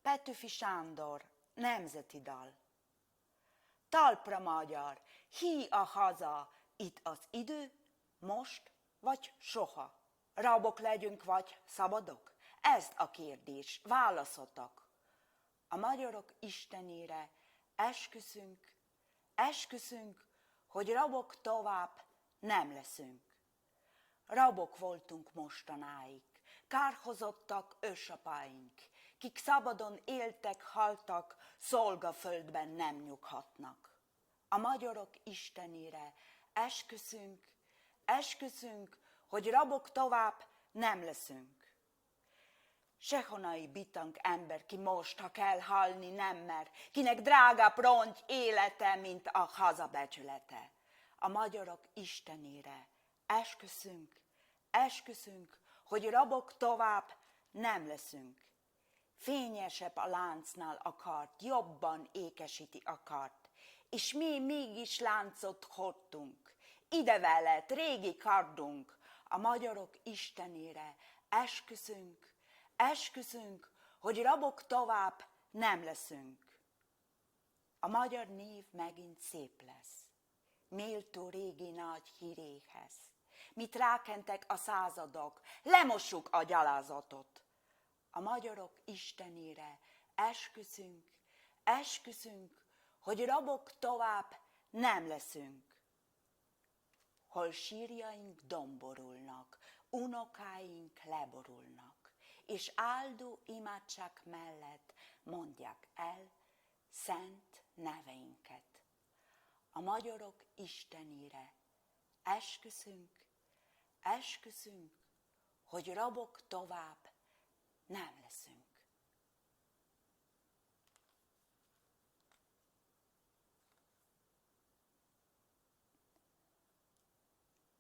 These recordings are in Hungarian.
Petőfi Sándor, nemzeti dal. Talpra magyar, hí a haza, itt az idő, most vagy soha. Rabok legyünk vagy szabadok? Ez a kérdés, válaszotok. A magyarok istenére esküszünk, hogy rabok tovább nem leszünk. Rabok voltunk mostanáig, kárhozottak ősapáink, kik szabadon éltek, haltak, szolgaföldben nem nyughatnak. A magyarok istenére esküszünk, hogy rabok tovább nem leszünk. Sehonnan bitang ember, ki most, ha kell halni, nem mer, kinek drágább rongy élete, mint a haza becsülete. A magyarok istenére esküszünk, hogy rabok tovább nem leszünk. Fényesebb a láncnál a kard, jobban ékesíti a kard, és mi mégis láncot hordtunk. Ide veled, régi kardunk, a magyarok istenére esküszünk, hogy rabok tovább nem leszünk. A magyar név megint szép lesz, méltó régi nagy híréhez. Mit rákentek a századok, lemossuk a gyalázatot. A magyarok istenére esküszünk, hogy rabok tovább nem leszünk. Hol sírjaink domborulnak, unokáink leborulnak, és áldó imádság mellett mondják el szent neveinket. A magyarok istenére esküszünk, hogy rabok tovább nem leszünk.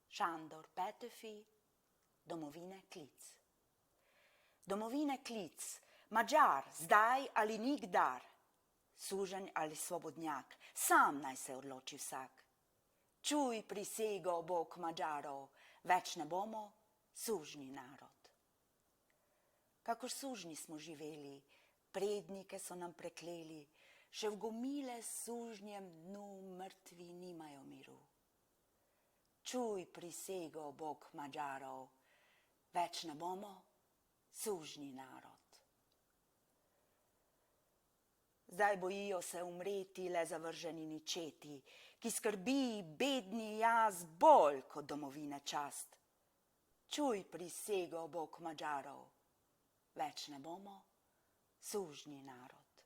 Sándor Petőfi, Domovine klic. Domovine klic, Mađar, zdaj ali nikdar. Sužanj ali svobodnjak, sam naj se odloči vsak. Čuj prisego, Bog Mađarov, več ne bomo sužnji narod. Kakor sužnji smo živeli, prednike so nam prekleli, še v gomile s sužnjem dnu mrtvi nimajo miru. Čuj prisego, Bog Mađarov, več ne bomo sužnji narod. Zdaj bojijo se umreti le zavrženi ničeti, ki skrbi bedni jaz bolj kot domovine čast. Čuj prisego, Bog Mađarov, več ne bomo sužnji narod.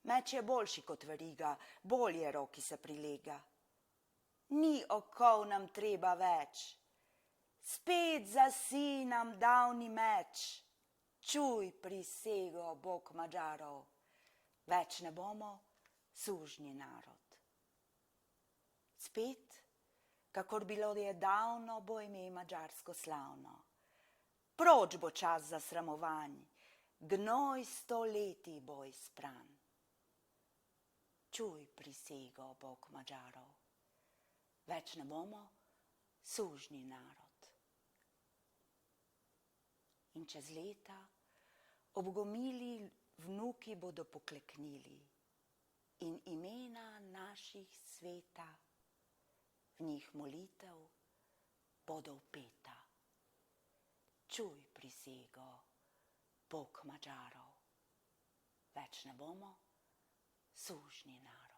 Meč je boljši kot veriga, bolje roki se prilega. Ni okov nam treba več, spet zasi nam davni meč. Čuj prisego, Bog Mađarov, več ne bomo sužnji narod. Spet, kakor bilo je davno, bo ime madžarsko slavno. Proč bo čas za sramovanj, gnoj stoletij bo izpran. Čuj prisego, Bog Mađarov, več ne bomo sužnji narod. In čez leta ob gomili vnuki bodo pokleknili in imena naših sveta, v njih molitev bodo vpeta. Čuj prisego, Bog Mađarov, več ne bomo sužnji narod.